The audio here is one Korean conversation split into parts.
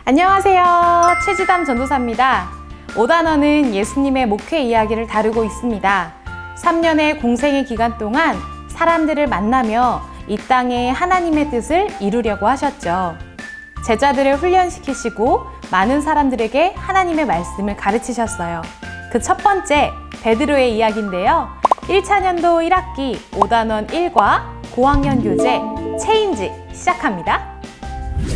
안녕하세요. 최지담 전도사입니다. 5단원은 예수님의 목회 이야기를 다루고 있습니다. 3년의 공생의 기간 동안 사람들을 만나며 이 땅에 하나님의 뜻을 이루려고 하셨죠. 제자들을 훈련시키시고 많은 사람들에게 하나님의 말씀을 가르치셨어요. 그 첫 번째, 베드로의 이야기인데요. 1차년도 1학기 5단원 1과 고학년 교재 체인지 시작합니다.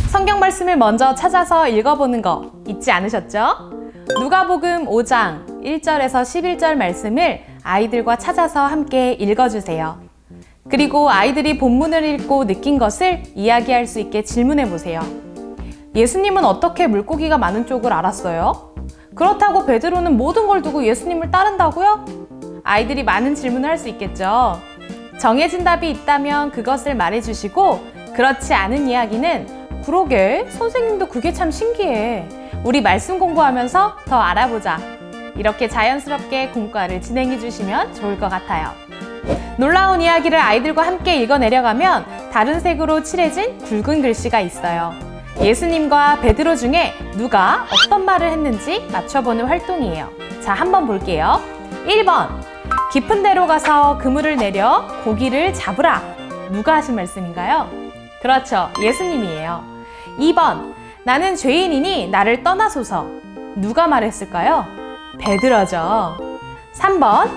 성경 말씀을 먼저 찾아서 읽어보는 거 잊지 않으셨죠? 누가복음 5장 1절에서 11절 말씀을 아이들과 찾아서 함께 읽어주세요. 그리고 아이들이 본문을 읽고 느낀 것을 이야기할 수 있게 질문해 보세요. 예수님은 어떻게 물고기가 많은 쪽을 알았어요? 그렇다고 베드로는 모든 걸 두고 예수님을 따른다고요? 아이들이 많은 질문을 할 수 있겠죠. 정해진 답이 있다면 그것을 말해주시고, 그렇지 않은 이야기는 그러게, 선생님도 그게 참 신기해. 우리 말씀 공부하면서 더 알아보자. 이렇게 자연스럽게 공과를 진행해 주시면 좋을 것 같아요. 놀라운 이야기를 아이들과 함께 읽어내려가면 다른 색으로 칠해진 굵은 글씨가 있어요. 예수님과 베드로 중에 누가 어떤 말을 했는지 맞춰보는 활동이에요. 자, 한번 볼게요. 1번, 깊은 데로 가서 그물을 내려 고기를 잡으라. 누가 하신 말씀인가요? 그렇죠, 예수님이에요. 2번, 나는 죄인이니 나를 떠나소서. 누가 말했을까요? 베드로죠. 3번,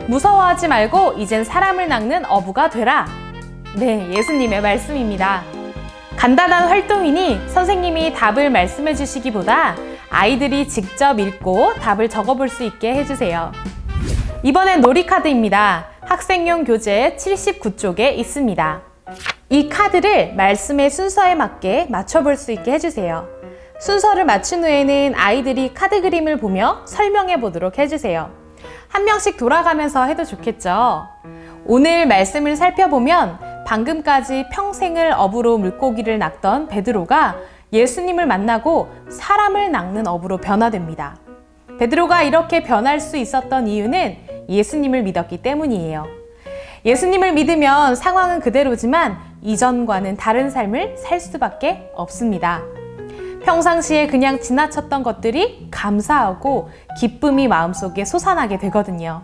무서워하지 말고 이젠 사람을 낚는 어부가 되라. 네, 예수님의 말씀입니다. 간단한 활동이니 선생님이 답을 말씀해 주시기보다 아이들이 직접 읽고 답을 적어볼 수 있게 해주세요. 이번엔 놀이카드입니다. 학생용 교재 79쪽에 있습니다. 이 카드를 말씀의 순서에 맞게 맞춰볼 수 있게 해주세요. 순서를 맞춘 후에는 아이들이 카드 그림을 보며 설명해 보도록 해주세요. 한 명씩 돌아가면서 해도 좋겠죠. 오늘 말씀을 살펴보면 방금까지 평생을 어부로 물고기를 낚던 베드로가 예수님을 만나고 사람을 낚는 어부로 변화됩니다. 베드로가 이렇게 변할 수 있었던 이유는 예수님을 믿었기 때문이에요. 예수님을 믿으면 상황은 그대로지만 이전과는 다른 삶을 살 수밖에 없습니다. 평상시에 그냥 지나쳤던 것들이 감사하고 기쁨이 마음속에 솟아나게 되거든요.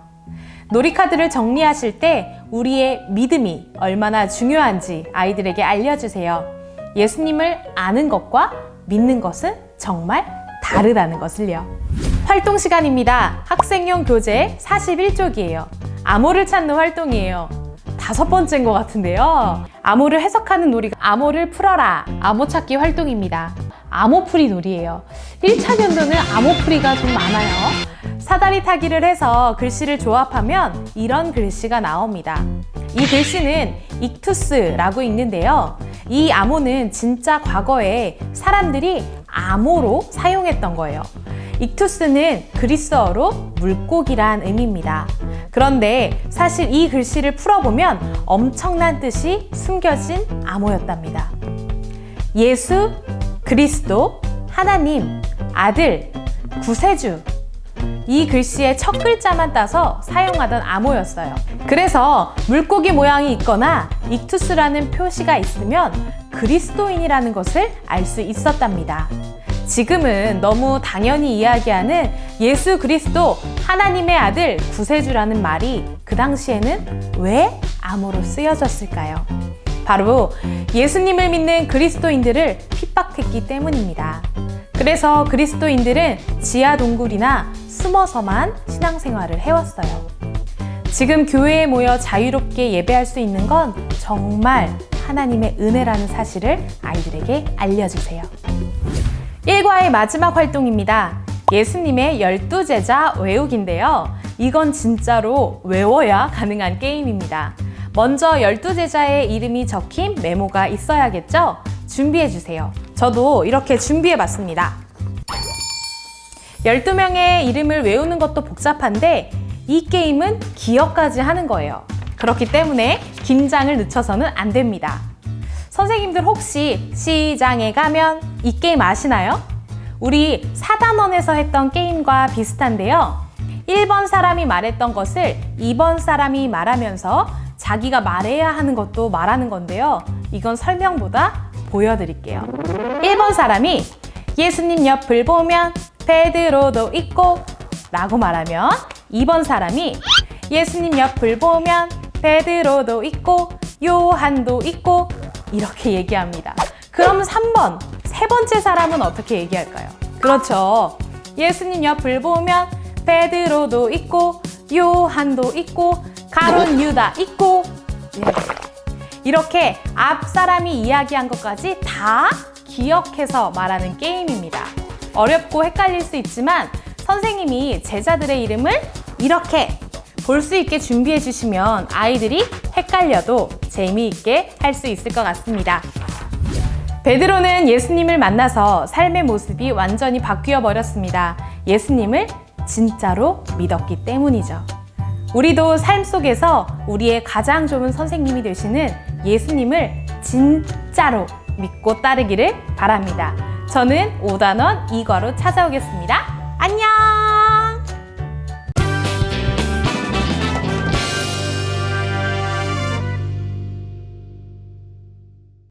놀이카드를 정리하실 때 우리의 믿음이 얼마나 중요한지 아이들에게 알려주세요. 예수님을 아는 것과 믿는 것은 정말 다르다는 것을요. 활동 시간입니다. 학생용 교재 41쪽이에요. 암호를 찾는 활동이에요. 5번째인 것 같은데요. 암호를 해석하는 놀이가 암호를 풀어라. 암호 찾기 활동입니다. 암호풀이 놀이예요. 1차년도는 암호풀이가 좀 많아요. 사다리 타기를 해서 글씨를 조합하면 이런 글씨가 나옵니다. 이 글씨는 익투스라고 읽는데요. 이 암호는 진짜 과거에 사람들이 암호로 사용했던 거예요. 익투스는 그리스어로 물고기란 의미입니다. 그런데 사실 이 글씨를 풀어보면 엄청난 뜻이 숨겨진 암호였답니다. 예수, 그리스도, 하나님, 아들, 구세주. 이 글씨의 첫 글자만 따서 사용하던 암호였어요. 그래서 물고기 모양이 있거나 익투스라는 표시가 있으면 그리스도인이라는 것을 알 수 있었답니다. 지금은 너무 당연히 이야기하는 예수 그리스도 하나님의 아들 구세주라는 말이 그 당시에는 왜 암호로 쓰여졌을까요? 바로 예수님을 믿는 그리스도인들을 핍박했기 때문입니다. 그래서 그리스도인들은 지하 동굴이나 숨어서만 신앙생활을 해왔어요. 지금 교회에 모여 자유롭게 예배할 수 있는 건 정말 하나님의 은혜라는 사실을 아이들에게 알려주세요. 1과의 마지막 활동입니다. 예수님의 12제자 외우기인데요. 이건 진짜로 외워야 가능한 게임입니다. 먼저 12제자의 이름이 적힌 메모가 있어야겠죠? 준비해주세요. 저도 이렇게 준비해봤습니다. 12명의 이름을 외우는 것도 복잡한데 이 게임은 기억까지 하는 거예요. 그렇기 때문에 긴장을 늦춰서는 안 됩니다. 선생님들 혹시 시장에 가면 이 게임 아시나요? 우리 4단원에서 했던 게임과 비슷한데요. 1번 사람이 말했던 것을 2번 사람이 말하면서 자기가 말해야 하는 것도 말하는 건데요. 이건 설명보다 보여드릴게요. 1번 사람이 예수님 옆을 보면 베드로도 있고 라고 말하면 2번 사람이 예수님 옆을 보면 베드로도 있고 요한도 있고 이렇게 얘기합니다. 그럼 3번, 세 번째 사람은 어떻게 얘기할까요? 그렇죠. 예수님 옆을 보면 베드로도 있고 요한도 있고 가룟 유다 있고 이렇게 앞 사람이 이야기한 것까지 다 기억해서 말하는 게임입니다. 어렵고 헷갈릴 수 있지만 선생님이 제자들의 이름을 이렇게 볼 수 있게 준비해 주시면 아이들이 헷갈려도 재미있게 할 수 있을 것 같습니다. 베드로는 예수님을 만나서 삶의 모습이 완전히 바뀌어 버렸습니다. 예수님을 진짜로 믿었기 때문이죠. 우리도 삶 속에서 우리의 가장 좋은 선생님이 되시는 예수님을 진짜로 믿고 따르기를 바랍니다. 저는 5단원 이과로 찾아오겠습니다.